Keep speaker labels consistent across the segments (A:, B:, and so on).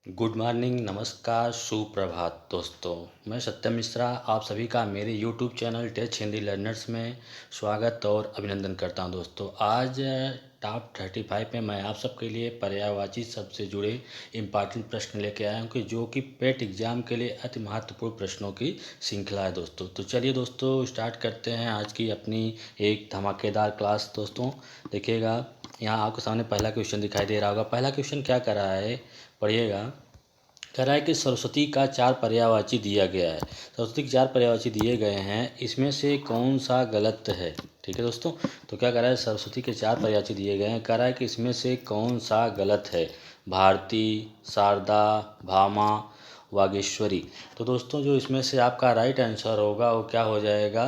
A: Good morning, नमस्कार, सुप्रभात दोस्तों। मैं सत्यम मिश्रा आप सभी का मेरे यूट्यूब चैनल टेच हिंदी लर्नर्स में स्वागत और अभिनंदन करता हूं। दोस्तों आज टॉप 35 में मैं आप सबके लिए पर्यायवाची शब्द से जुड़े इम्पॉर्टेंट प्रश्न लेके आया हूं कि जो कि पेट एग्जाम के लिए अति महत्वपूर्ण प्रश्नों की श्रृंखला है दोस्तों। तो चलिए दोस्तों स्टार्ट करते हैं आज की अपनी एक धमाकेदार क्लास। दोस्तों देखिएगा, यहाँ आपके सामने पहला क्वेश्चन दिखाई दे रहा होगा। पहला क्वेश्चन क्या कर रहा है, पढ़िएगा। कह रहा है कि सरस्वती का 4 पर्यायवाची दिया गया है। सरस्वती के 4 पर्यायवाची दिए गए हैं, इसमें से कौन सा गलत है। ठीक है दोस्तों, तो क्या कह रहा है, सरस्वती के 4 पर्यायवाची दिए गए हैं, कह रहा है कि इसमें से कौन सा गलत है। भारती, शारदा, भामा, वागीश्वरी। तो दोस्तों जो इसमें से आपका राइट आंसर होगा वो क्या हो जाएगा,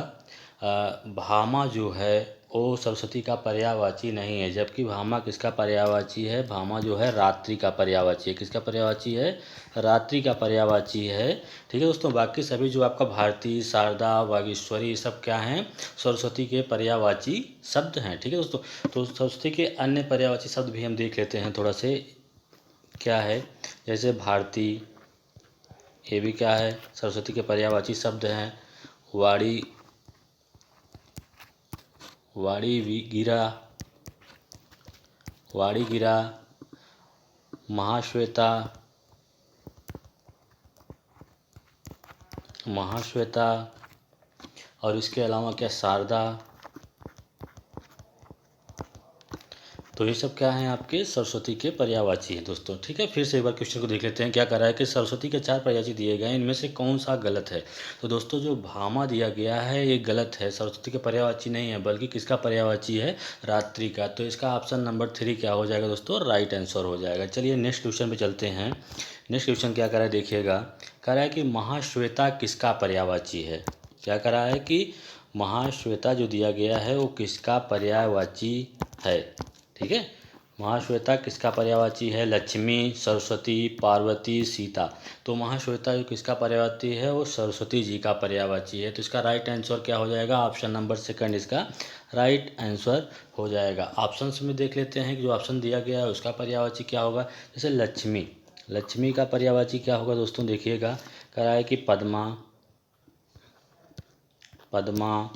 A: भामा जो है वो सरस्वती का पर्यायवाची नहीं है। जबकि भामा किसका पर्यायवाची है, भामा जो है रात्रि का पर्यायवाची है। किसका पर्यायवाची है, रात्रि का पर्यायवाची है। ठीक है दोस्तों, बाकी सभी जो आपका भारती, शारदा, वागीश्वरी सब क्या हैं, सरस्वती के पर्यायवाची शब्द हैं। ठीक है दोस्तों, तो सरस्वती के अन्य पर्यायवाची शब्द भी हम देख लेते हैं थोड़ा से क्या है। जैसे भारती, ये भी क्या है, सरस्वती के पर्यायवाची शब्द हैं। वाणी, गिरा, वाणी गिरा, महाश्वेता, महाश्वेता, और इसके अलावा क्या, शारदा। तो ये सब क्या हैं, आपके सरस्वती के पर्यायवाची हैं दोस्तों। ठीक है, फिर से एक बार क्वेश्चन को देख लेते हैं। क्या कर रहा है कि सरस्वती के 4 पर्यायवाची दिए गए हैं, इनमें से कौन सा गलत है। तो दोस्तों जो भामा दिया गया है ये गलत है, सरस्वती के पर्यायवाची नहीं है, बल्कि किसका पर्यायवाची है, रात्रि का। तो इसका ऑप्शन नंबर 3 क्या हो जाएगा दोस्तों, राइट आंसर हो जाएगा। चलिए नेक्स्ट क्वेश्चन पे चलते हैं। नेक्स्ट क्वेश्चन क्या कर रहा है, देखिएगा। कह रहा है कि महाश्वेता किसका पर्यायवाची है। क्या कह रहा है कि महाश्वेता जो दिया गया है वो किसका पर्यायवाची है। ठीक है, महाश्वेता किसका पर्यायवाची है, लक्ष्मी, सरस्वती, पार्वती, सीता। तो महाश्वेता जो किसका पर्यायवाची है, वो सरस्वती जी का पर्यायवाची है। तो इसका राइट आंसर क्या हो जाएगा, ऑप्शन नंबर 2 इसका राइट आंसर हो जाएगा। ऑप्शंस में देख लेते हैं कि जो ऑप्शन दिया गया है उसका पर्यायवाची क्या होगा। जैसे लक्ष्मी, लक्ष्मी का पर्यायवाची क्या होगा दोस्तों, देखिएगा। कह रहा है कि पद्मा, पद्मा,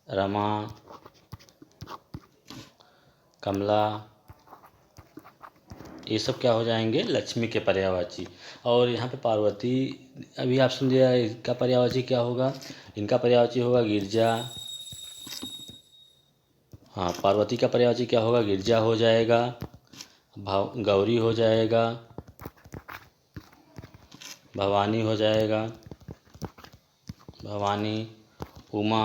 A: रमा, कमला, ये सब क्या हो जाएंगे, लक्ष्मी के पर्यायवाची। और यहाँ पे पार्वती अभी ऑप्शन दिया है, इनका पर्यायवाची क्या होगा, इनका पर्यायवाची होगा गिरजा। हाँ, पार्वती का पर्यायवाची क्या होगा, गिरजा हो जाएगा, गौरी हो जाएगा, भवानी हो जाएगा, भवानी, उमा।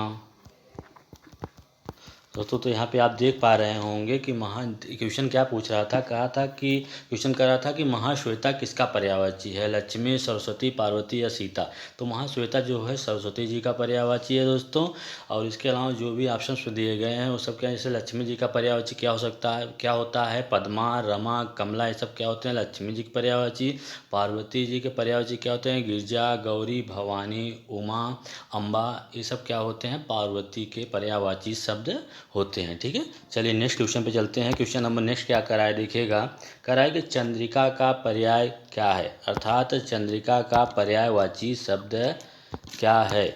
A: दोस्तों तो यहाँ पे आप देख पा रहे होंगे कि क्वेश्चन क्या पूछ रहा था, कहा था कि क्वेश्चन कर रहा था कि महाश्वेता किसका पर्यायवाची है, लक्ष्मी, सरस्वती, पार्वती या सीता। तो महाश्वेता जो है सरस्वती जी का पर्यायवाची है दोस्तों। और इसके अलावा जो भी ऑप्शंस दिए गए हैं वो सब क्या है, जैसे लक्ष्मी जी का पर्यायवाची क्या हो सकता है, क्या होता है, पद्मा, रमा, कमला, ये सब क्या होते हैं, लक्ष्मी जी के पर्यायवाची। पार्वती जी के पर्यायवाची क्या होते हैं, गिरजा, गौरी, भवानी, उमा, अम्बा, ये सब क्या होते हैं, पार्वती के पर्यायवाची शब्द होते हैं। ठीक है, चलिए नेक्स्ट क्वेश्चन पे चलते हैं। क्वेश्चन नंबर नेक्स्ट क्या करा है, देखिएगा। करा है कि चंद्रिका का पर्याय क्या है, अर्थात चंद्रिका का पर्यायवाची शब्द क्या है।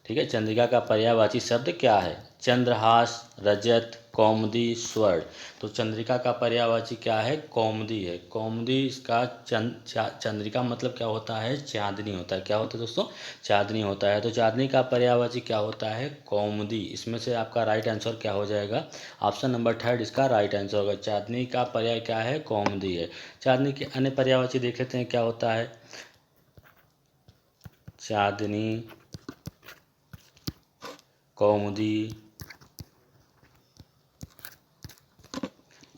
A: ठीक है, चंद्रिका का पर्यायवाची शब्द क्या है, चंद्रहास, रजत, कौमुदी, स्वर्ण। तो चंद्रिका का पर्यायवाची क्या है, कौमुदी है। कौमुदी इसका चंद्रिका मतलब क्या होता है, चांदनी होता है। क्या होता है दोस्तों, चांदनी होता है। तो चांदनी का पर्यायवाची क्या होता है, कौमुदी। इसमें से आपका राइट आंसर क्या हो जाएगा, ऑप्शन नंबर 3 इसका राइट आंसर होगा। चांदनी का पर्याय क्या है, कौमुदी है। चांदनी के अन्य पर्यायवाची देख लेते हैं क्या होता है, चांदनी, कौमुदी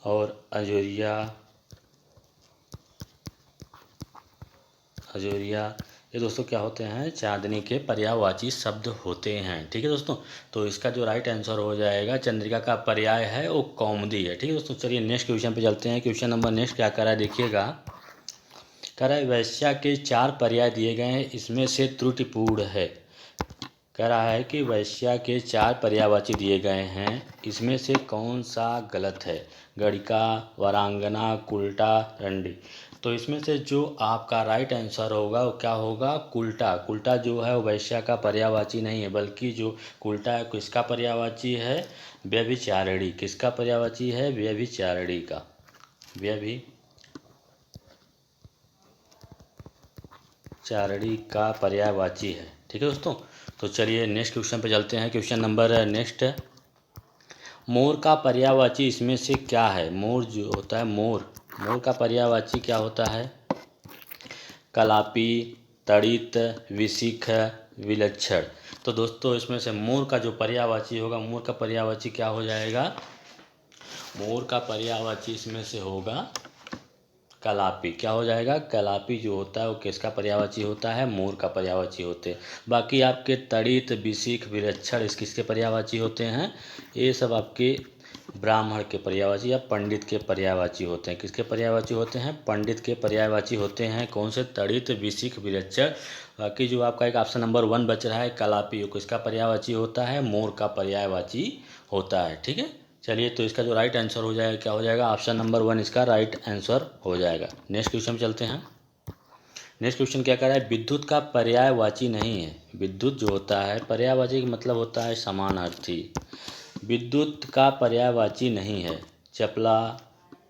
A: और अजोरिया, अजोरिया। ये दोस्तों क्या होते हैं, चांदनी के पर्यायवाची शब्द होते हैं। ठीक है दोस्तों, तो इसका जो राइट आंसर हो जाएगा, चंद्रिका का पर्याय है वो कौमुदी है। ठीक है दोस्तों, चलिए नेक्स्ट क्वेश्चन पे चलते हैं। क्वेश्चन नंबर नेक्स्ट क्या करा है, देखिएगा। कह रहा है वैश्या के 4 पर्याय दिए गए हैं, इसमें से त्रुटिपूर्ण है। कह रहा है कि वैश्या के 4 पर्यायवाची दिए गए हैं, इसमें से कौन सा गलत है, गणिका, वरांगना, कुल्टा, रंडी। तो इसमें से जो आपका राइट आंसर होगा वो क्या होगा, कुल्टा। कुल्टा जो है वो वैश्या का पर्यायवाची नहीं है, बल्कि जो कुल्टा है किसका पर्यायवाची है, व्यभिचारिणी। किसका पर्यायवाची है, व्यभिचारिणी का, व्यभिचारिणी का पर्यायवाची है। ठीक है दोस्तों, तो चलिए नेक्स्ट क्वेश्चन पे चलते हैं। क्वेश्चन नंबर नेक्स्ट, मोर का पर्यायवाची इसमें से क्या है। मोर जो होता है, मोर का पर्यायवाची क्या होता है, कलापी, तड़ित, विशिख, विलक्षण। तो दोस्तों इसमें से मोर का जो पर्यायवाची होगा, मोर का पर्यायवाची क्या हो जाएगा, मोर का पर्यायवाची इसमें से होगा कलापी। क्या हो जाएगा, कलापी जो होता है वो किसका पर्यायवाची होता है, मोर का पर्यायवाची होते हैं। बाकी आपके तड़ित, विशिख, विलक्षण इस किसके पर्यायवाची होते हैं, ये सब आपके ब्राह्मण के पर्यायवाची या पंडित के पर्यायवाची होते हैं। किसके पर्यायवाची होते हैं, पंडित के पर्यायवाची होते हैं। कौन से, तड़ित, विशिख, विलक्षण। बाकी जो आपका एक ऑप्शन नंबर 1 बच रहा है कलापी, वो किसका पर्यायवाची होता है, मोर का पर्यायवाची होता है। ठीक है, चलिए तो इसका जो राइट आंसर हो जाएगा क्या हो जाएगा, ऑप्शन नंबर 1 इसका राइट आंसर हो जाएगा। नेक्स्ट क्वेश्चन चलते हैं। नेक्स्ट क्वेश्चन क्या कह रहा है, विद्युत का पर्यायवाची नहीं है। विद्युत जो होता है, पर्यायवाची का मतलब होता है समानार्थी। विद्युत का पर्यायवाची नहीं है चपला,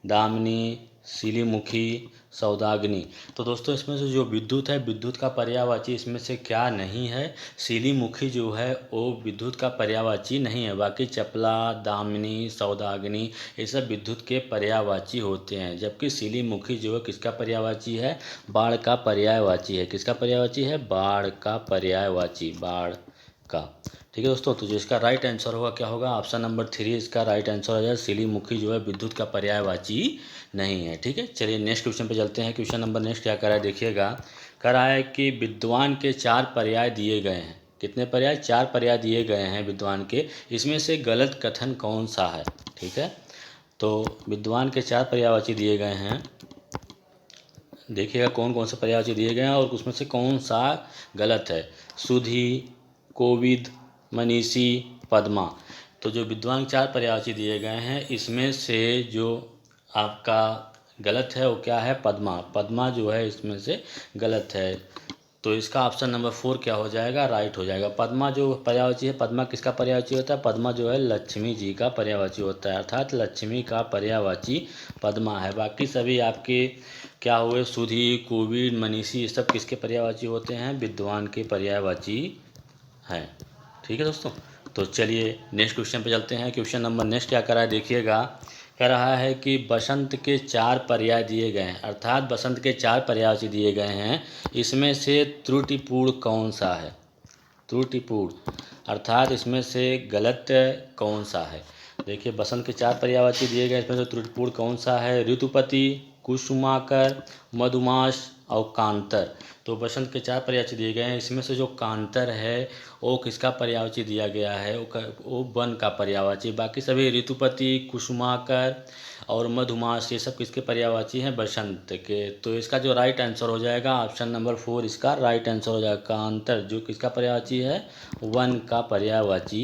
A: दामिनी, सिलीमुखी, सौदाग्नि। तो दोस्तों इसमें से जो विद्युत है, विद्युत का पर्यायवाची इसमें से क्या नहीं है, सिलीमुखी जो है वो विद्युत का पर्यायवाची नहीं है। बाकी चपला, दामिनी, सौदाग्नि ये सब विद्युत के पर्यायवाची होते हैं। जबकि सिलीमुखी जो है किसका पर्यायवाची है, बाण का पर्यायवाची है। किसका पर्यायवाची है, बाण का पर्यायवाची, बाण का। ठीक है दोस्तों, तो जो इसका राइट आंसर होगा क्या होगा, ऑप्शन नंबर 3 इसका राइट आंसर हो जाएगा। सिलीमुखी जो है विद्युत का पर्यायवाची नहीं है। ठीक है, चलिए नेक्स्ट क्वेश्चन पे चलते हैं। क्वेश्चन नंबर नेक्स्ट क्या कर रहा है, देखिएगा। कह रहा है कि विद्वान के 4 पर्याय दिए गए हैं। कितने पर्याय, 4 पर्याय दिए गए हैं विद्वान के। इसमें से गलत कथन कौन सा है। ठीक है, तो विद्वान के 4 पर्यायवाची दिए गए हैं। देखिएगा कौन कौन से पर्यायवाची दिए गए हैं और उसमें से कौन सा गलत है। सुधी, कोविद, मनीषी, पद्मा। तो जो विद्वान 4 पर्यायवाची दिए गए हैं, इसमें से जो आपका गलत है वो क्या है, पद्मा। पद्मा जो है इसमें से गलत है। तो इसका ऑप्शन नंबर 4 क्या हो जाएगा, राइट हो जाएगा। पद्मा जो पर्यायवाची है, पद्मा किसका पर्यायवाची होता है, पद्मा जो है लक्ष्मी जी का पर्यायवाची होता है, अर्थात लक्ष्मी का पर्यायवाची पद्मा है। बाकी सभी आपके क्या हुए, सुधी, कोविद, मनीषी ये सब किसके पर्यायवाची होते हैं, विद्वान के पर्यायवाची हैं। ठीक है दोस्तों, तो चलिए नेक्स्ट क्वेश्चन पे चलते हैं। क्वेश्चन नंबर नेक्स्ट क्या कर रहा है, देखिएगा। कह रहा है कि बसंत के 4 पर्याय दिए गए हैं, अर्थात बसंत के 4 पर्यायवाची दिए गए हैं। इसमें से त्रुटिपूर्ण कौन सा है, त्रुटिपूर्ण अर्थात इसमें से गलत कौन सा है। देखिए बसंत के 4 पर्यायवाची दिए गए, इसमें से त्रुटिपूर्ण कौन सा है, ऋतुपति, कुसुमाकर, मधुमास और कांतर। तो बसंत के 4 पर्यायवाची दिए गए हैं। इसमें से जो कांतर है वो किसका पर्यायवाची दिया गया है, वो वन का पर्यायवाची। बाकी सभी ऋतुपति, कुसुमाकर और मधुमास ये सब किसके पर्यायवाची हैं, बसंत के। तो इसका जो राइट आंसर हो जाएगा ऑप्शन नंबर 4 इसका राइट आंसर हो जाएगा। कांतर जो किसका पर्यायवाची है, वन का पर्यायवाची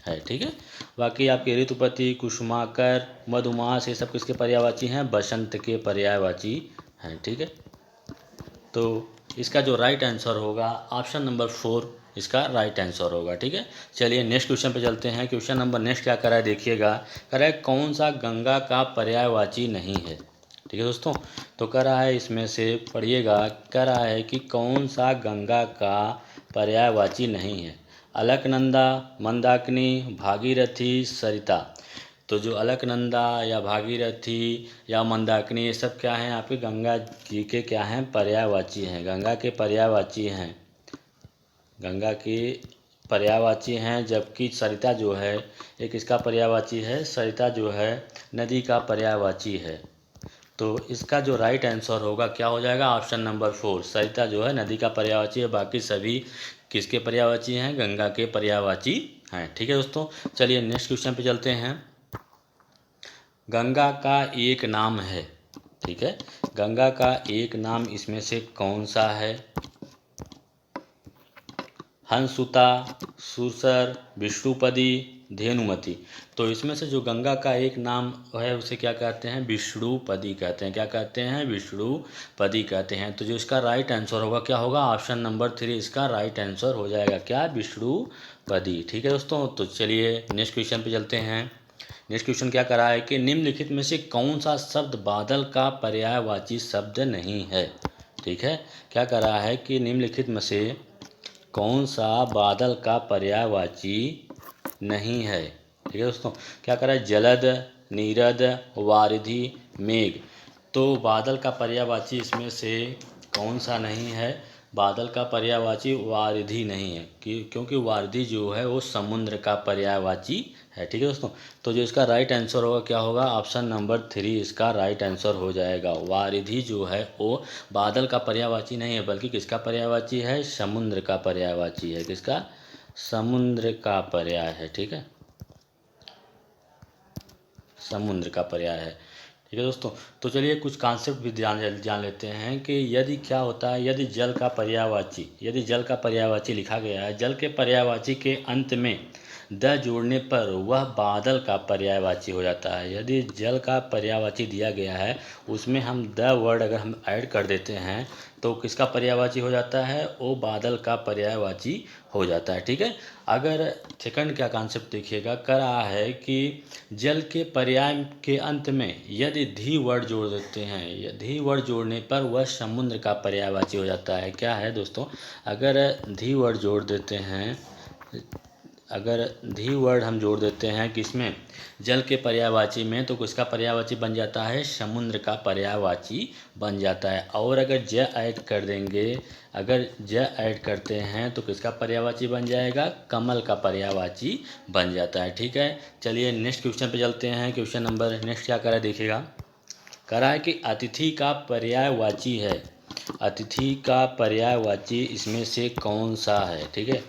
A: है। ठीक है, बाकी आपके ऋतुपति, कुसुमाकर, मधुमास ये सब किसके पर्यायवाची हैं, बसंत के पर्यायवाची हैं। ठीक है, तो इसका जो राइट आंसर होगा ऑप्शन नंबर 4 इसका राइट आंसर होगा। ठीक है, चलिए नेक्स्ट क्वेश्चन पे चलते हैं। क्वेश्चन नंबर नेक्स्ट क्या कर रहा है, देखिएगा। कह रहा है कौन सा गंगा का पर्यायवाची नहीं है। ठीक है दोस्तों, तो कह रहा है इसमें से पढ़िएगा। कह रहा है कि कौन सा गंगा का पर्यायवाची नहीं है, अलकनंदा, मंदाकिनी, भागीरथी, सरिता। तो जो अलकनंदा या भागीरथी या मंदाकिनी ये सब क्या हैं, आपके गंगा जी के क्या हैं, पर्यायवाची हैं, गंगा के पर्यायवाची हैं, गंगा के पर्यायवाची हैं। जबकि सरिता जो है एक इसका पर्यायवाची है, सरिता जो है नदी का पर्यायवाची है। तो इसका जो राइट आंसर होगा क्या हो जाएगा, ऑप्शन नंबर 4 सरिता जो है नदी का पर्यायवाची है। बाकी सभी किसके पर्यायवाची हैं, गंगा के पर्यायवाची हैं। ठीक है दोस्तों, चलिए नेक्स्ट क्वेश्चन पे चलते हैं। गंगा का एक नाम है। ठीक है, गंगा का एक नाम इसमें से कौन सा है, हंसुता, सुरसर, विष्णुपदी, धेनुमती। तो इसमें से जो गंगा का एक नाम है उसे क्या कहते हैं, विष्णुपदी कहते हैं। क्या कहते हैं, विष्णुपदी कहते हैं। तो जो इसका राइट आंसर होगा क्या होगा, ऑप्शन नंबर 3 इसका राइट आंसर हो जाएगा, क्या, विष्णुपदी। ठीक है दोस्तों, तो चलिए नेक्स्ट क्वेश्चन पे चलते हैं। नेक्स्ट क्वेश्चन क्या करा है कि निम्नलिखित में से कौन सा शब्द बादल का पर्यायवाची शब्द नहीं है। ठीक है, क्या करा है कि निम्नलिखित में से कौन सा बादल का पर्यायवाची नहीं है। ठीक है दोस्तों, क्या करा है, जलद, नीरद, वारिधि, मेघ। तो बादल का पर्यायवाची इसमें से कौन सा नहीं है, बादल का पर्यायवाची वारिधि नहीं है, क्योंकि वारिधि जो है वो समुद्र का पर्यायवाची है। ठीक है दोस्तों, तो जो इसका राइट आंसर होगा क्या होगा, ऑप्शन नंबर 3 इसका राइट आंसर हो जाएगा। वारिधि जो है वो बादल का पर्यायवाची नहीं है, बल्कि किसका पर्यायवाची है, समुद्र का पर्यायवाची है। किसका, समुद्र का पर्याय है। ठीक है, समुद्र का पर्याय है। ठीक है दोस्तों, तो चलिए कुछ कॉन्सेप्ट भी जान लेते हैं कि यदि क्या होता है, यदि जल का पर्यायवाची लिखा गया है, जल के पर्यायवाची के अंत में द जोड़ने पर वह बादल का पर्यायवाची हो जाता है। यदि जल का पर्यायवाची दिया गया है उसमें हम द वर्ड अगर हम ऐड कर देते हैं तो किसका पर्यायवाची हो जाता है, वो बादल का पर्यायवाची हो जाता है। ठीक है, अगर सेकंड क्या कॉन्सेप्ट देखिएगा, कर रहा है कि जल के पर्याय के अंत में यदि धी वर्ड जोड़ देते हैं, धी वर्ड जोड़ने पर वह समुद्र का पर्यायवाची हो जाता है। क्या है दोस्तों, अगर धी वर्ड जोड़ देते हैं, अगर धी वर्ड हम जोड़ देते हैं किसमें, जल के पर्यायवाची में, तो किसका पर्यायवाची बन जाता है, समुद्र का पर्यायवाची बन जाता है। और अगर ज ऐड कर देंगे, अगर ज ऐड करते हैं तो किसका पर्यायवाची बन जाएगा, कमल का पर्यायवाची बन जाता है। ठीक है, चलिए नेक्स्ट क्वेश्चन पे चलते हैं। क्वेश्चन नंबर नेक्स्ट क्या करा है देखिएगा, करा है कि अतिथि का पर्यायवाची है, अतिथि का पर्यायवाची इसमें से कौन सा है। ठीक है,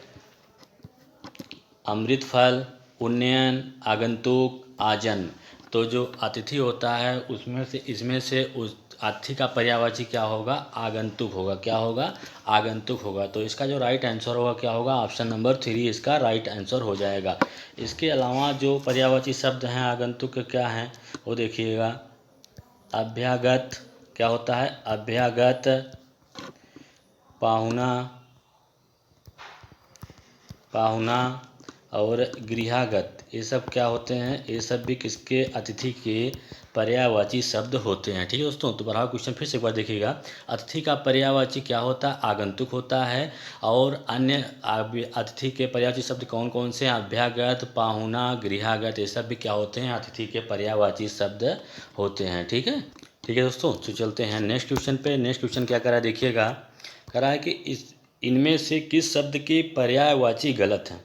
A: अमृत फल, उन्नयन, आगंतुक, आजन्म। तो जो अतिथि होता है उसमें से, इसमें से उस अतिथि का पर्यायवाची क्या होगा, आगंतुक होगा। क्या होगा, आगंतुक होगा। तो इसका जो राइट आंसर होगा क्या होगा, ऑप्शन नंबर 3 इसका राइट आंसर हो जाएगा। इसके अलावा जो पर्यायवाची शब्द हैं आगंतुक के क्या हैं वो देखिएगा, अभ्यागत, क्या होता है, अभ्यागत, पाहुना, पाहुना और गृहागत, ये सब क्या होते हैं, ये सब भी किसके, अतिथि के पर्यायवाची शब्द होते हैं। ठीक है दोस्तों, तो बढ़ाओ क्वेश्चन फिर से एक बार देखिएगा, अतिथि का पर्यायवाची क्या होता है, आगंतुक होता है। और अन्य अतिथि के पर्यायवाची शब्द कौन कौन से हैं, अभ्यागत, पाहुना, गृहागत, ये सब भी क्या होते हैं, अतिथि के पर्यायवाची शब्द होते हैं। ठीक है दोस्तों, तो चलते हैं नेक्स्ट क्वेश्चन पे। नेक्स्ट क्वेश्चन क्या करा देखिएगा, करा है कि इनमें से किस शब्द की पर्यायवाची गलत है।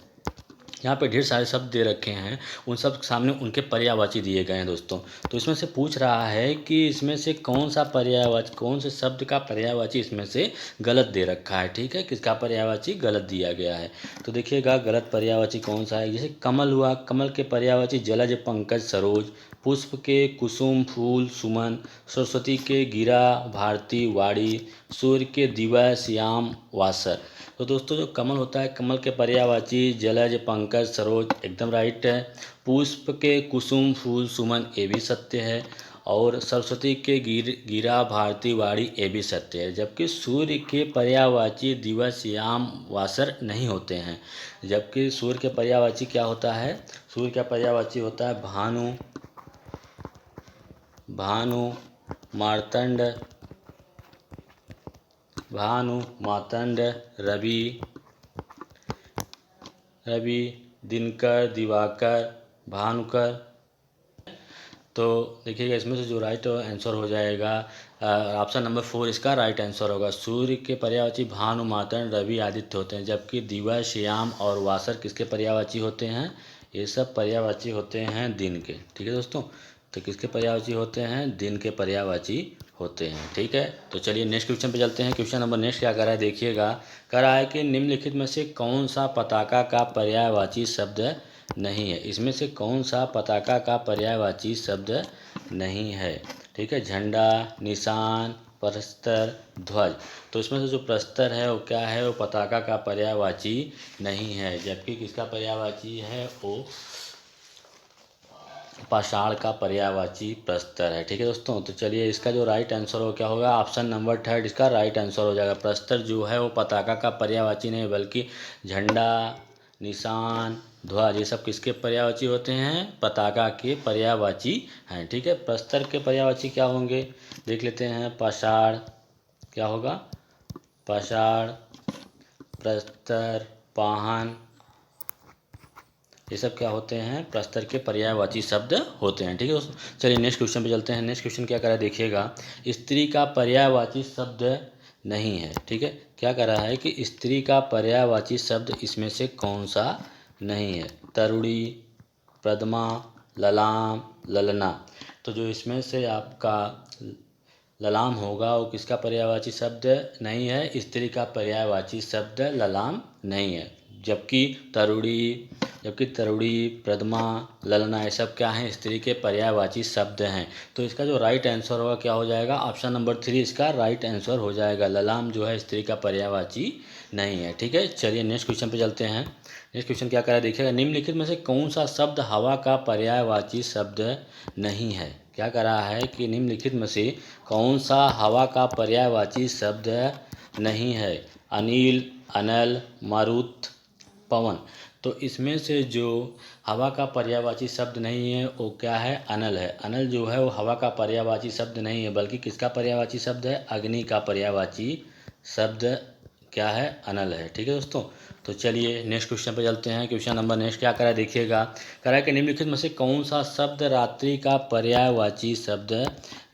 A: यहाँ पे ढेर सारे शब्द दे रखे हैं, उन सब सामने उनके पर्यायवाची दिए गए हैं दोस्तों। तो इसमें से पूछ रहा है कि इसमें से कौन सा पर्यायवाची, कौन से शब्द का पर्यायवाची इसमें से गलत दे रखा है। ठीक है, किसका पर्यायवाची गलत दिया गया है। तो देखिएगा गलत पर्यायवाची कौन सा है, जैसे कमल हुआ, कमल के पर्यायवाची जलज, पंकज, सरोज। पुष्प के कुसुम, फूल, सुमन। सरस्वती के गिरा, भारती, वाणी। सूर्य के दिवा, श्याम, वासर। तो दोस्तों जो कमल होता है, कमल के पर्यायवाची जलज, पंकज, सरोज, एकदम राइट है। पुष्प के कुसुम, फूल, सुमन, ये भी सत्य है। और सरस्वती के गिरा, भारती, वाणी, ये भी सत्य है। जबकि सूर्य के पर्यायवाची दिवस, श्याम, वासर नहीं होते हैं। जबकि सूर्य के पर्यायवाची क्या होता है, सूर्य का पर्यायवाची होता है भानु, भानु, मार्तंड, भानु, मार्तंड, रवि, रवि, दिनकर, दिवाकर, भानुकर। तो देखिएगा इसमें से जो राइट आंसर हो जाएगा, ऑप्शन नंबर 4 इसका राइट आंसर होगा। सूर्य के पर्यायवाची भानु, मार्तंड, रवि, आदित्य होते हैं। जबकि दिवा, श्याम और वासर किसके पर्यायवाची होते हैं, ये सब पर्यायवाची होते हैं दिन के। ठीक है दोस्तों, तो किसके पर्यायवाची होते हैं, दिन के पर्यायवाची होते हैं। ठीक है, तो चलिए नेक्स्ट क्वेश्चन पे चलते हैं। क्वेश्चन नंबर नेक्स्ट क्या कर रहा है देखिएगा, कह रहा है कि निम्नलिखित में से कौन सा पताका का पर्यायवाची शब्द नहीं है। इसमें से कौन सा पताका का पर्यायवाची शब्द नहीं है। ठीक है, झंडा, निशान, प्रस्तर ध्वज। तो इसमें से जो प्रस्तर है वो क्या है, वो पताका का पर्यायवाची नहीं है, जबकि किसका पर्यायवाची है, वो पाषाण का पर्यायवाची प्रस्तर है। ठीक है दोस्तों, तो चलिए इसका जो राइट आंसर हो क्या होगा, ऑप्शन नंबर 3 इसका राइट आंसर हो जाएगा। प्रस्तर जो है वो पताका का पर्यायवाची नहीं बल्कि झंडा, निशान, ध्वज ये सब किसके पर्यायवाची होते हैं, पताका के पर्यायवाची हैं। ठीक है, प्रस्तर के पर्यायवाची क्या होंगे देख लेते हैं। पाषाण क्या होगा, पाषाण, प्रस्तर, पाहन ये सब क्या होते हैं, प्रस्तर के पर्यायवाची शब्द होते हैं। ठीक है दोस्तों, चलिए नेक्स्ट क्वेश्चन पे चलते हैं। नेक्स्ट क्वेश्चन क्या कर रहा है देखिएगा, स्त्री का पर्यायवाची शब्द नहीं है। ठीक है, क्या कर रहा है कि स्त्री का पर्यायवाची शब्द इसमें से कौन सा नहीं है, तरुणी, पद्मा, ललाम, ललना। तो जो इसमें से आपका ललाम होगा वो किसका पर्यायवाची शब्द नहीं है, स्त्री का पर्यायवाची शब्द ललाम नहीं है। जबकि तरुणी, प्रदमा, ललना ये सब क्या हैं, स्त्री के पर्यायवाची शब्द हैं। तो इसका जो राइट आंसर होगा क्या हो जाएगा, ऑप्शन नंबर 3 इसका राइट आंसर हो जाएगा। ललाम जो है स्त्री का पर्यायवाची नहीं है। ठीक है, चलिए नेक्स्ट क्वेश्चन पे चलते हैं। नेक्स्ट क्वेश्चन क्या करा देखिएगा, निम्नलिखित में से कौन सा शब्द हवा का पर्यायवाची शब्द नहीं है। क्या करा है कि निम्नलिखित में से कौन सा हवा का पर्यायवाची शब्द नहीं है, अनिल, अनल, मारुत, पवन। तो इसमें से जो हवा का पर्यायवाची शब्द नहीं है वो क्या है, अनल है। अनल जो है वो हवा का पर्यायवाची शब्द नहीं है बल्कि किसका पर्यायवाची शब्द है, अग्नि का पर्यायवाची शब्द क्या है, अनल है। ठीक है दोस्तों, तो चलिए नेक्स्ट क्वेश्चन पे चलते हैं। क्वेश्चन नंबर नेक्स्ट क्या करा देखिएगा, करा कि निम्नलिखित में से कौन सा शब्द रात्रि का पर्यायवाची शब्द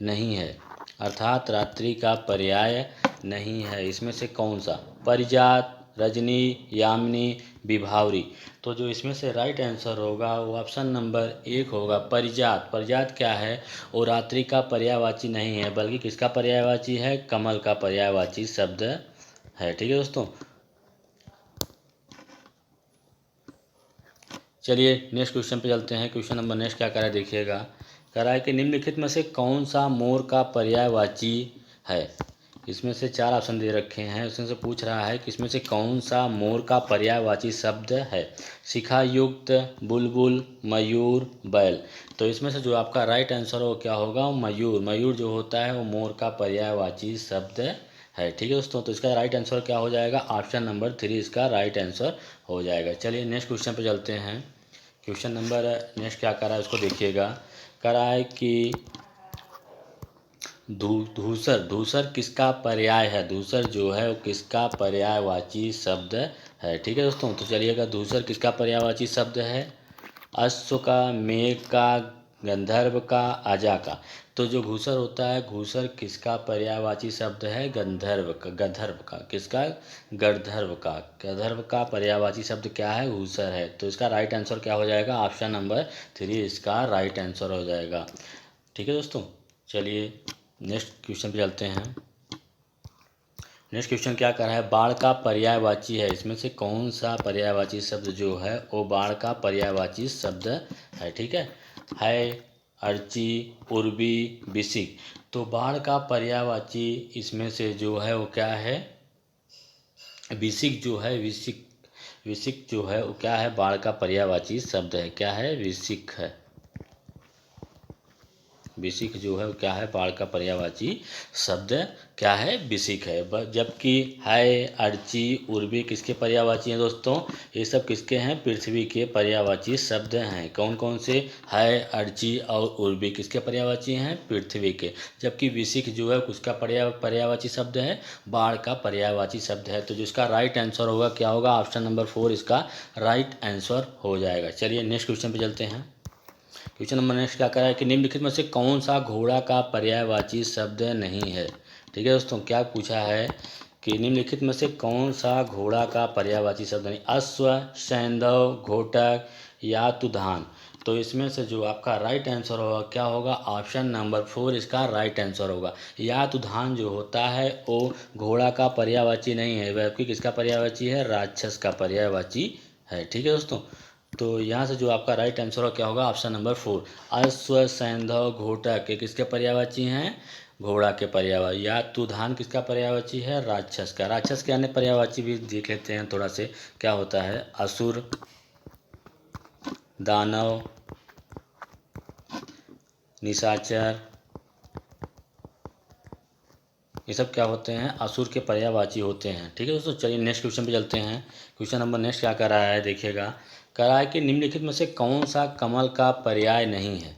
A: नहीं है, अर्थात रात्रि का पर्याय नहीं है। इसमें से कौन सा, परिजात, रजनी, यामिनी, विभावरी। तो जो इसमें से राइट आंसर होगा वो ऑप्शन नंबर 1 होगा, परिजात। परिजात क्या है, वो रात्रि का पर्यायवाची नहीं है बल्कि किसका पर्यायवाची है, कमल का पर्यायवाची शब्द है। ठीक है दोस्तों, चलिए नेक्स्ट क्वेश्चन पे चलते हैं। क्वेश्चन नंबर नेक्स्ट क्या करा है देखिएगा, करा है कि निम्नलिखित में से कौन सा मोर का पर्यायवाची है। इसमें से 4 ऑप्शन दे रखे हैं, उसमें से पूछ रहा है कि इसमें से कौन सा मोर का पर्यायवाची शब्द है, शिखायुक्त, बुलबुल, मयूर, बैल। तो इसमें से जो आपका राइट आंसर हो क्या होगा, वो मयूर। मयूर जो होता है वो मोर का पर्यायवाची शब्द है। ठीक है दोस्तों, तो इसका राइट आंसर क्या हो जाएगा, ऑप्शन नंबर 3 इसका राइट आंसर हो जाएगा। चलिए नेक्स्ट क्वेश्चन पे चलते हैं। क्वेश्चन नंबर नेक्स्ट क्या करा है उसको देखिएगा, करा है कि धूसर। धूसर किसका पर्याय है, धूसर जो है वो किसका पर्यायवाची शब्द है। ठीक है दोस्तों, तो चलिएगा धूसर किसका पर्यायवाची शब्द है, अश्व का, मेघ का, गंधर्व का, अजा का। तो जो घूसर होता है, घूसर किसका पर्यायवाची शब्द है, गंधर्व का। गंधर्व का किसका, गंधर्व का। गंधर्व का पर्यायवाची शब्द क्या है, घूसर है। तो इसका राइट आंसर क्या हो जाएगा, ऑप्शन नंबर 3 इसका राइट आंसर हो जाएगा। ठीक है दोस्तों, चलिए नेक्स्ट क्वेश्चन पे चलते हैं। नेक्स्ट क्वेश्चन क्या कर रहा है, बाढ़ का पर्यायवाची है। इसमें से कौन सा पर्यायवाची शब्द जो है वो बाढ़ का पर्यायवाची शब्द है। ठीक है, अर्ची, उर्वी, विसिक। तो बाढ़ का पर्यायवाची इसमें से जो है वो क्या है, विसिक जो है, विसिक। विसिक जो है वो क्या है, बाढ़ का पर्यायवाची शब्द है, क्या है, विसिक है। विसिक जो है वो क्या है, बाढ़ का पर्यायवाची शब्द क्या है, विसिक है। जबकि है, अर्ची, उर्वी किसके पर्यायवाची हैं दोस्तों, ये सब किसके हैं, पृथ्वी के पर्यायवाची शब्द हैं। कौन कौन से, है, अर्ची और उर्वी किसके पर्यायवाची हैं, पृथ्वी के। जबकि विसिक जो है उसका पर्यायवाची शब्द है, बाढ़ का पर्यायवाची शब्द है। तो जिसका राइट आंसर होगा क्या होगा, ऑप्शन नंबर 4 इसका राइट आंसर हो जाएगा। चलिए नेक्स्ट क्वेश्चन पे चलते हैं। क्वेश्चन नंबर नेक्स्ट क्या करा है कि निम्नलिखित में से कौन सा घोड़ा का पर्यायवाची शब्द नहीं है। ठीक है दोस्तों, क्या पूछा है कि निम्नलिखित में से कौन सा घोड़ा का पर्यायवाची शब्द नहीं, अश्व, सैंधव, घोटक, यातुधान। तो इसमें से जो आपका राइट आंसर होगा क्या होगा, ऑप्शन नंबर 4 इसका राइट आंसर होगा। यातुधान जो होता है वो घोड़ा का पर्यायवाची नहीं है बल्कि किसका पर्यायवाची है, राक्षस का पर्यायवाची है। ठीक है दोस्तों, तो यहाँ से जो आपका राइट आंसर क्या होगा, ऑप्शन नंबर 4, अश्व, सैंधव, घोटक के किसके पर्यायवाची हैं, घोड़ा के पर्यायवाची। यातुधान किसका पर्यायवाची है? राक्षस का। राक्षस के अन्य पर्यायवाची भी देख लेते हैं थोड़ा से, क्या होता है? असुर, दानव, निशाचर, ये सब क्या होते हैं? असुर के पर्यायवाची होते हैं। ठीक है दोस्तों, चलिए नेक्स्ट क्वेश्चन पे चलते हैं। क्वेश्चन नंबर नेक्स्ट क्या कर रहा है, देखिएगा। कह रहा है कि निम्नलिखित में से कौन सा कमल का पर्याय नहीं है?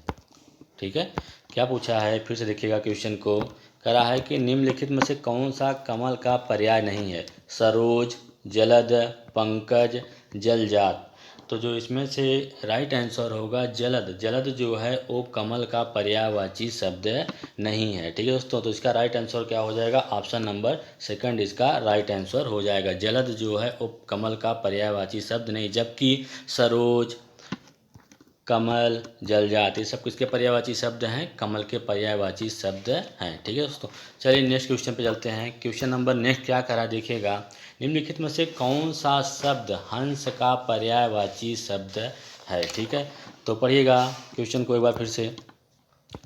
A: ठीक है, क्या पूछा है, फिर से देखिएगा क्वेश्चन को। कह रहा है कि निम्नलिखित में से कौन सा कमल का पर्याय नहीं है? सरोज, जलद, पंकज, जलजात। तो जो इसमें से राइट आंसर होगा जलद। जलद जो है वो कमल का पर्यायवाची शब्द नहीं है। ठीक है दोस्तों, तो इसका राइट आंसर क्या हो जाएगा? ऑप्शन नंबर सेकंड इसका राइट आंसर हो जाएगा। जलद जो है वो कमल का पर्यायवाची शब्द नहीं, जबकि सरोज, कमल, जलजात ये सब किसके पर्यायवाची शब्द हैं? कमल के पर्यायवाची शब्द हैं। ठीक है दोस्तों, चलिए नेक्स्ट क्वेश्चन पे चलते हैं। क्वेश्चन नंबर नेक्स्ट क्या करा, देखिएगा। निम्नलिखित में से कौन सा शब्द हंस का पर्यायवाची शब्द है? ठीक है, तो पढ़िएगा क्वेश्चन को एक बार फिर से।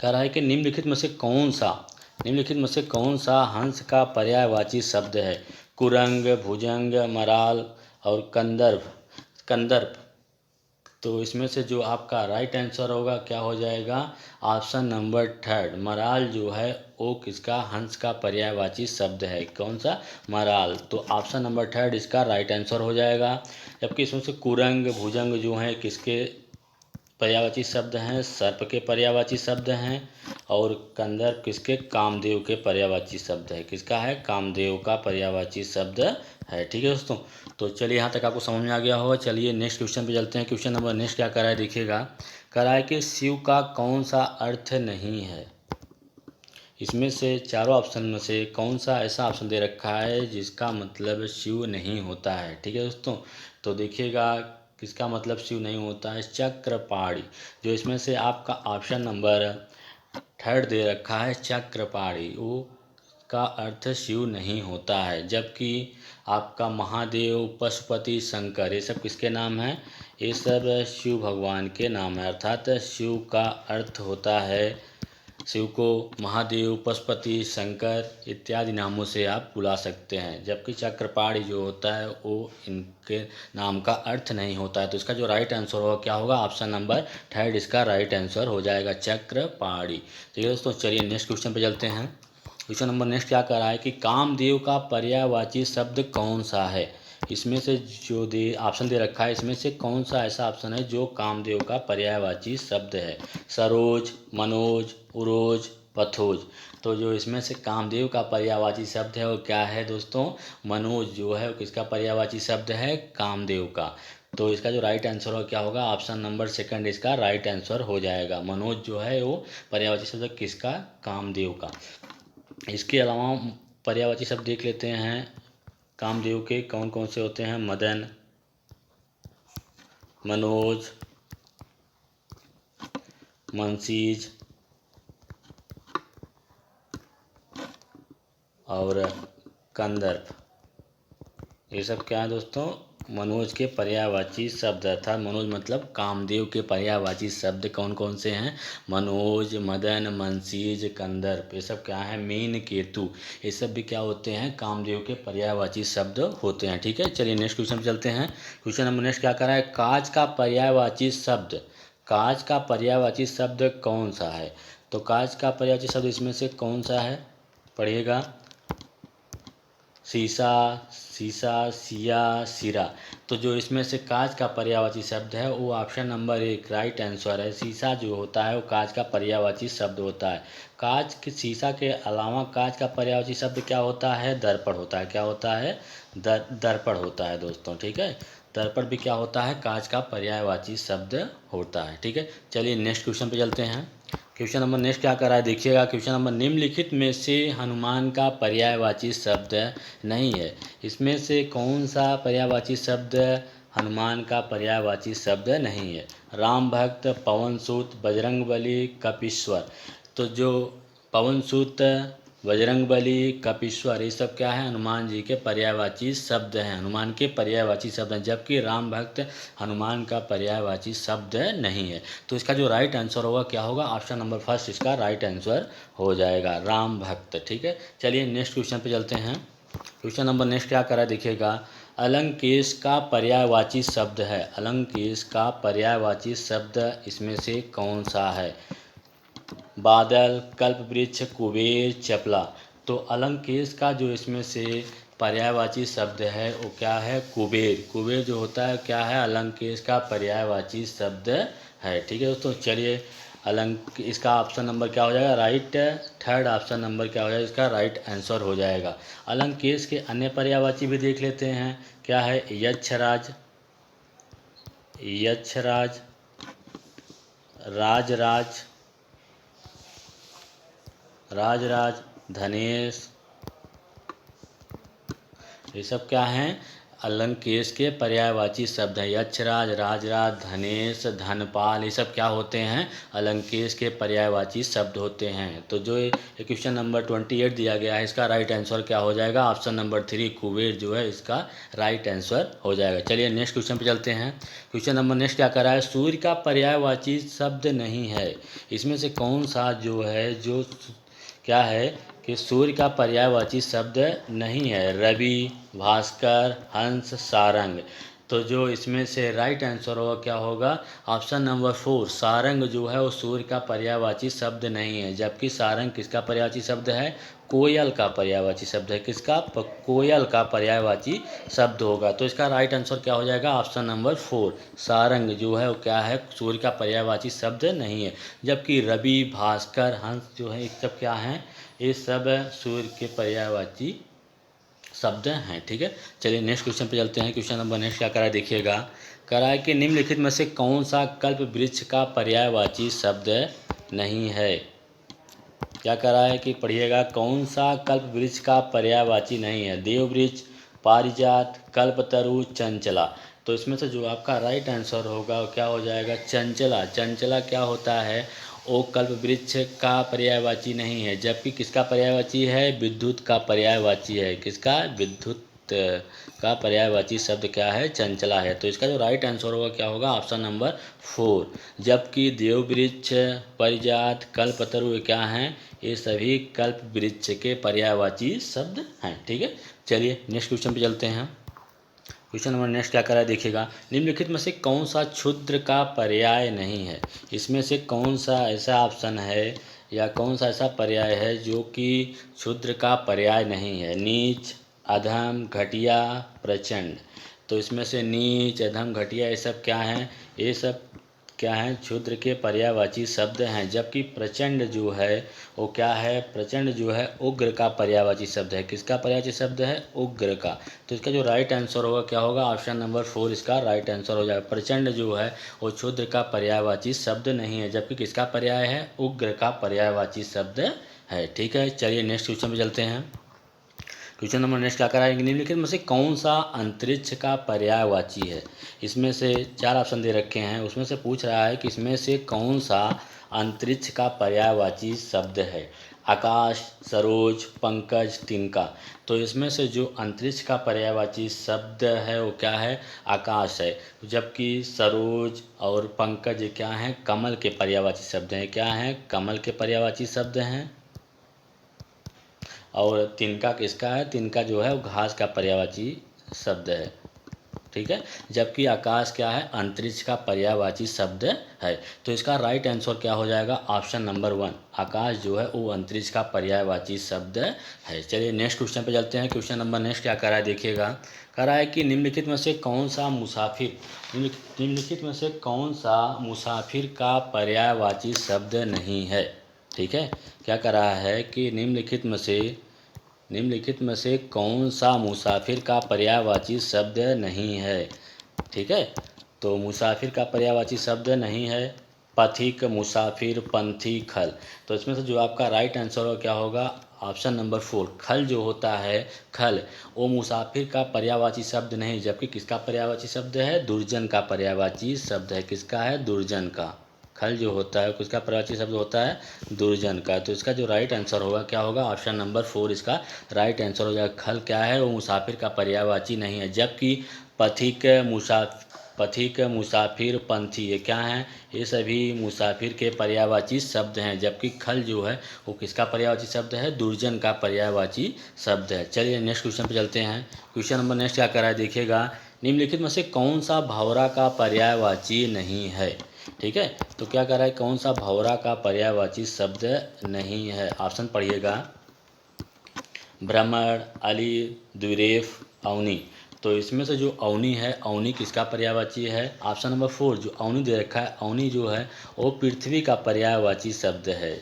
A: कह रहा है कि निम्नलिखित में से कौन सा हंस का पर्यायवाची शब्द है? कुरंग, भुजंग, मराल और कंदर्प। तो इसमें से जो आपका राइट आंसर होगा क्या हो जाएगा? ऑप्शन नंबर थर्ड, मराल जो है वो किसका? हंस का पर्यायवाची शब्द है। कौन सा? मराल। तो ऑप्शन नंबर थर्ड इसका राइट आंसर हो जाएगा। जबकि इसमें से कुरंग, भुजंग जो हैं किसके पर्यायवाची शब्द हैं? सर्प के पर्यायवाची शब्द हैं। और कंदर्प किसके? कामदेव के पर्यायवाची शब्द है। किसका है? कामदेव का पर्यायवाची शब्द है। ठीक है दोस्तों, तो चलिए यहाँ तक आपको समझ में आ गया होगा। चलिए नेक्स्ट क्वेश्चन पे चलते हैं। क्वेश्चन नंबर नेक्स्ट क्या कर रहा है, देखिएगा। कह रहा है कि शिव का कौन सा अर्थ नहीं है? इसमें से चारों ऑप्शन में से कौन सा ऐसा ऑप्शन दे रखा है जिसका मतलब शिव नहीं होता है? ठीक है दोस्तों, तो देखिएगा किसका मतलब शिव नहीं होता है? चक्रपाणी। जो इसमें से आपका ऑप्शन नंबर थर्ड दे रखा है चक्रपाणी, वो का अर्थ शिव नहीं होता है। जबकि आपका महादेव, पशुपति, शंकर ये सब किसके नाम हैं? ये सब शिव भगवान के नाम है। अर्थात शिव का अर्थ होता है, शिव को महादेव, पशुपति, शंकर इत्यादि नामों से आप बुला सकते हैं। जबकि चक्रपाणी जो होता है वो इनके नाम का अर्थ नहीं होता है। तो इसका जो राइट आंसर होगा क्या होगा? ऑप्शन नंबर थर्ड इसका राइट आंसर हो जाएगा, चक्रपाणी। ठीक है दोस्तों, चलिए नेक्स्ट क्वेश्चन पे चलते हैं। क्वेश्चन नंबर नेक्स्ट क्या कर रहा है कि कामदेव का पर्यायवाची शब्द कौन सा है? इसमें से जो दे ऑप्शन दे रखा है, इसमें से कौन सा ऐसा ऑप्शन है जो कामदेव का पर्यायवाची शब्द है? सरोज, मनोज, उरोज, पथोज। तो जो इसमें से कामदेव का पर्यायवाची शब्द है वो क्या है दोस्तों? मनोज जो है वो किसका पर्यायवाची शब्द है? कामदेव का। तो इसका जो राइट आंसर हो क्या होगा? ऑप्शन नंबर सेकंड इसका राइट आंसर हो जाएगा। मनोज जो है वो पर्यायवाची शब्द किसका? कामदेव का। इसके अलावा पर्यायवाची शब्द देख लेते हैं कामदेव के कौन कौन से होते हैं। मदन, मनोज, मनसीज और कंदर्प। ये सब क्या है दोस्तों? मनोज के पर्यायवाची शब्द। अर्थात मनोज मतलब कामदेव के पर्यायवाची शब्द कौन कौन से हैं? मनोज, मदन, मनसीज, कंदर्प। ये सब क्या है? मीन, केतु, ये सब भी क्या होते हैं? कामदेव के पर्यायवाची शब्द होते हैं। ठीक है, चलिए नेक्स्ट क्वेश्चन पे चलते हैं। क्वेश्चन नंबर नेक्स्ट क्या कर रहा है? कांच का पर्यायवाची शब्द, कांच का पर्यायवाची शब्द कौन सा है? तो कांच का पर्यायवाची शब्द इसमें से कौन सा है? पढ़िएगा। शीशा, शीशा, सिया, सिरा। तो जो इसमें से कांच का पर्यायवाची शब्द है वो ऑप्शन नंबर एक राइट आंसर है। शीशा जो होता है वो कांच का पर्यायवाची शब्द होता है। कांच के शीशा के अलावा कांच का पर्यायवाची शब्द क्या होता है? दर्पण होता है। क्या होता है? दर्पण होता है दोस्तों। ठीक है, दर्पण भी क्या होता है? कांच का पर्यायवाची शब्द होता है। ठीक है, चलिए नेक्स्ट क्वेश्चन पे चलते हैं। क्वेश्चन नंबर नेक्स्ट क्या कर रहा है, देखिएगा। क्वेश्चन नंबर निम्नलिखित में से हनुमान का पर्यायवाची शब्द नहीं है। इसमें से कौन सा पर्यायवाची शब्द हनुमान का पर्यायवाची शब्द नहीं है? राम भक्त, पवन सूत, बजरंगबली, कपीश्वर। तो जो पवन सूत, बजरंगबली, कपीश्वर, ये सब क्या है? हनुमान जी के पर्यायवाची शब्द हैं, हनुमान के पर्यायवाची शब्द हैं, जबकि राम भक्त हनुमान का पर्यायवाची शब्द नहीं है। तो इसका जो राइट आंसर होगा क्या होगा? ऑप्शन नंबर फर्स्ट इसका राइट आंसर हो जाएगा, राम भक्त। ठीक है, चलिए नेक्स्ट क्वेश्चन पे चलते हैं। क्वेश्चन नंबर नेक्स्ट क्या करा देखिएगा। अलंकेश का पर्यायवाची शब्द है, अलंकेश का पर्यायवाची शब्द इसमें से कौन सा है? बादल, कल्पवृक्ष, कुबेर, चपला। तो अलंकेश का जो इसमें से पर्यायवाची शब्द है वो क्या है? कुबेर। कुबेर जो होता है क्या है? अलंकेश का पर्यायवाची शब्द है। ठीक है दोस्तों, चलिए इसका ऑप्शन नंबर क्या हो जाएगा? राइट, थर्ड ऑप्शन नंबर क्या हो जाएगा? इसका राइट आंसर हो जाएगा। अलंकेश के अन्य पर्यायवाची भी देख लेते हैं, क्या है? यक्षराज, यक्षराज, राजराज, राजराज, धनेश, ये सब क्या हैं? अलंकेश के पर्यायवाची शब्द हैं। यक्षराज, राजराज, धनेश, धनपाल, ये सब क्या होते हैं? अलंकेश के पर्यायवाची शब्द होते हैं। तो जो क्वेश्चन नंबर 28 दिया गया है, इसका राइट आंसर क्या हो जाएगा? ऑप्शन नंबर 3 कुबेर जो है इसका राइट आंसर हो जाएगा। चलिए नेक्स्ट क्वेश्चन पे चलते हैं। क्वेश्चन नंबर नेक्स्ट क्या कर रहा है? सूर्य का पर्यायवाची शब्द नहीं है, इसमें से कौन सा जो है, जो क्या है कि सूर्य का पर्यायवाची शब्द नहीं है? रवि, भास्कर, हंस, सारंग। तो जो इसमें से राइट आंसर होगा क्या होगा? ऑप्शन नंबर 4 सारंग जो है वो सूर्य का पर्यायवाची शब्द नहीं है, जबकि सारंग किसका पर्यायवाची शब्द है? कोयल का पर्यायवाची शब्द है। किसका? कोयल का पर्यायवाची शब्द होगा। तो इसका राइट आंसर क्या हो जाएगा? ऑप्शन नंबर 4 सारंग जो है वो क्या है? सूर्य का पर्यायवाची शब्द नहीं है, जबकि रवि, भास्कर, हंस जो है ये सब क्या हैं? ये सब सूर्य के पर्यायवाची शब्द हैं। ठीक है, चलिए नेक्स्ट क्वेश्चन पे चलते हैं। क्वेश्चन नंबर नेक्स्ट क्या करा है देखिएगा। करा है कि निम्नलिखित में से कौन सा कल्प वृक्ष का पर्यायवाची शब्द नहीं है? क्या करा है कि पढ़िएगा, कौन सा कल्प वृक्ष का पर्यायवाची नहीं है? देववृक्ष, पारिजात, कल्पतरु, चंचला। तो इसमें से जो आपका राइट आंसर होगा वो क्या हो जाएगा? चंचला। चंचला क्या होता है? वो कल्प वृक्ष का पर्यायवाची नहीं है, जबकि किसका पर्यायवाची है? विद्युत का पर्यायवाची है। किसका? विद्युत का पर्यायवाची शब्द क्या है? चंचला है। तो इसका जो राइट आंसर होगा क्या होगा? Option number 4। जबकि देववृक्ष, परिजात, कल्पतरु क्या हैं? ये सभी कल्प वृक्ष के पर्यायवाची शब्द हैं। ठीक है, चलिए नेक्स्ट क्वेश्चन पे चलते हैं। क्वेश्चन नंबर नेक्स्ट क्या करा है देखिएगा। निम्नलिखित में से कौन सा क्षुद्र का पर्याय नहीं है? इसमें से कौन सा ऐसा ऑप्शन है या कौन सा ऐसा पर्याय है जो कि क्षुद्र का पर्याय नहीं है? नीच, अधम, घटिया, प्रचंड। तो इसमें से नीच, अधम, घटिया ये सब क्या हैं? ये सब क्या हैं? क्षुद्र के पर्यायवाची शब्द हैं, जबकि प्रचंड जो है वो क्या है? प्रचंड जो है उग्र का पर्यायवाची शब्द है। किसका पर्यायवाची शब्द है? उग्र का। तो इसका जो राइट आंसर होगा क्या होगा? ऑप्शन नंबर 4 इसका राइट आंसर हो जाएगा। प्रचंड जो है वो क्षुद्र का पर्यायवाची शब्द नहीं है, जबकि किसका पर्याय है? उग्र का पर्यायवाची शब्द है। ठीक है, चलिए नेक्स्ट क्वेश्चन पे चलते हैं। क्वेश्चन नंबर नेक्स्ट क्या कराएंगे? निम्नलिखित में से कौन सा अंतरिक्ष का पर्यायवाची है? इसमें से 4 ऑप्शन दे रखे हैं, उसमें से पूछ रहा है कि इसमें से कौन सा अंतरिक्ष का पर्यायवाची शब्द है? आकाश, सरोज, पंकज, तिनका। तो इसमें से जो अंतरिक्ष का पर्यायवाची शब्द है वो क्या है? आकाश है, जबकि सरोज और पंकज क्या हैं? कमल के पर्यायवाची शब्द हैं। क्या हैं? कमल के पर्यायवाची शब्द हैं। और तिनका किसका है? तिनका जो है वो घास का पर्यायवाची शब्द है। ठीक है, जबकि आकाश क्या है? अंतरिक्ष का पर्यायवाची शब्द है। तो इसका राइट आंसर क्या हो जाएगा? ऑप्शन नंबर 1 आकाश जो है वो अंतरिक्ष का पर्यायवाची शब्द है। चलिए नेक्स्ट क्वेश्चन पे चलते हैं। क्वेश्चन नंबर नेक्स्ट क्या करा है देखिएगा। करा है कि निम्नलिखित में से कौन सा मुसाफिर, निम्नलिखित में से कौन सा मुसाफिर का पर्यायवाची शब्द नहीं है? ठीक है, क्या करा है कि निम्नलिखित में से कौन सा मुसाफिर का पर्यायवाची शब्द नहीं है? ठीक है, तो मुसाफिर का पर्यायवाची शब्द नहीं है। पथिक, मुसाफिर, पंथी, खल। तो इसमें से जो आपका राइट आंसर हो क्या होगा? ऑप्शन नंबर 4 खल जो होता है, खल वो मुसाफिर का पर्यायवाची शब्द नहीं, जबकि किसका पर्यायवाची शब्द है? दुर्जन का पर्यायवाची शब्द है। किसका है? दुर्जन का। खल जो होता है उसका पर्यायवाची शब्द होता है दुर्जन का। तो इसका जो राइट आंसर होगा क्या होगा, ऑप्शन नंबर 4 इसका राइट आंसर हो जाएगा। खल क्या है, वो मुसाफिर का पर्यायवाची नहीं है, जबकि पथिक, मुसाफिर, पंथी ये क्या हैं, ये सभी मुसाफिर के पर्यायवाची शब्द हैं, जबकि खल जो है वो किसका पर्यायवाची शब्द है, दुर्जन का पर्यायवाची शब्द है। चलिए नेक्स्ट क्वेश्चन पे चलते हैं। क्वेश्चन नंबर नेक्स्ट क्या कर रहा है देखिएगा, निम्नलिखित में से कौन सा भौरा का पर्यायवाची नहीं है। ठीक है, तो क्या कर रहा है, कौन सा भौरा का पर्यायवाची शब्द नहीं है। ऑप्शन पढ़िएगा, भ्रमर, अली, द्विरेफ, अवनी। तो इसमें से जो अवनी है, अवनी किसका पर्यायवाची है। ऑप्शन नंबर 4 जो अवनी दे रखा है, अवनी जो है वो पृथ्वी का पर्यायवाची शब्द है।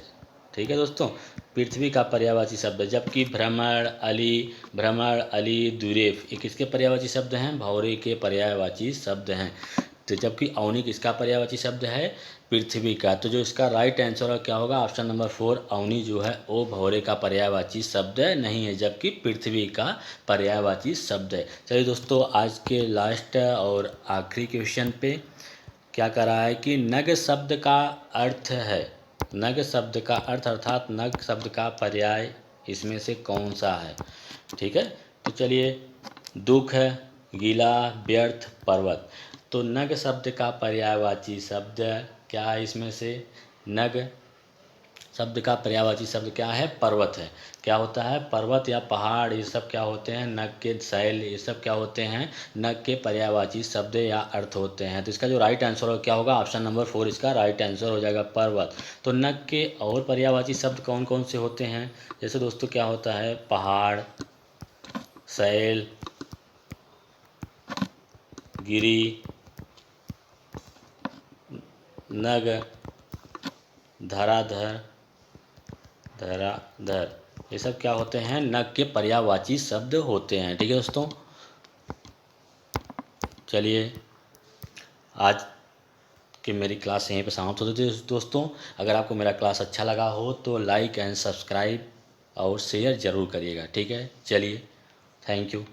A: ठीक है दोस्तों, पृथ्वी का पर्यायवाची शब्द है, जबकि भ्रमर, अली, द्विरेफ ये किसके पर्यायवाची शब्द हैं, भौरे के पर्यायवाची शब्द हैं। तो जबकि अवनी किसका पर्यायवाची शब्द है, पृथ्वी का। तो जो इसका राइट आंसर क्या होगा, ऑप्शन नंबर 4 अवनी जो है वो भौरे का पर्यायवाची शब्द नहीं है, जबकि पृथ्वी का पर्यायवाची शब्द है। चलिए दोस्तों, आज के लास्ट और आखिरी क्वेश्चन पे क्या कर रहा है कि नग शब्द का अर्थ है, नग शब्द का अर्थ अर्थात नग शब्द का पर्याय इसमें से कौन सा है। ठीक है, तो चलिए, दुख, गीला, व्यर्थ, पर्वत। तो नग शब्द का पर्यायवाची शब्द क्या है, इसमें से नग शब्द का पर्यायवाची शब्द क्या है, पर्वत है। क्या होता है, पर्वत या पहाड़ ये सब क्या होते हैं, नग के शैल ये सब क्या होते हैं, नग के पर्यायवाची शब्द या अर्थ होते हैं। तो इसका जो राइट आंसर क्या होगा, ऑप्शन नंबर 4 इसका राइट आंसर हो जाएगा, पर्वत। तो नग के और पर्यायवाची शब्द कौन कौन से होते हैं, जैसे दोस्तों क्या होता है, पहाड़, शैल, गिरी, नग, धराधर, ये सब क्या होते हैं, नग के पर्यायवाची शब्द होते हैं। ठीक है दोस्तों, चलिए आज की मेरी क्लास यहीं पे समाप्त होती है दोस्तों। अगर आपको मेरा क्लास अच्छा लगा हो तो लाइक एंड सब्सक्राइब और शेयर ज़रूर करिएगा। ठीक है, चलिए, थैंक यू।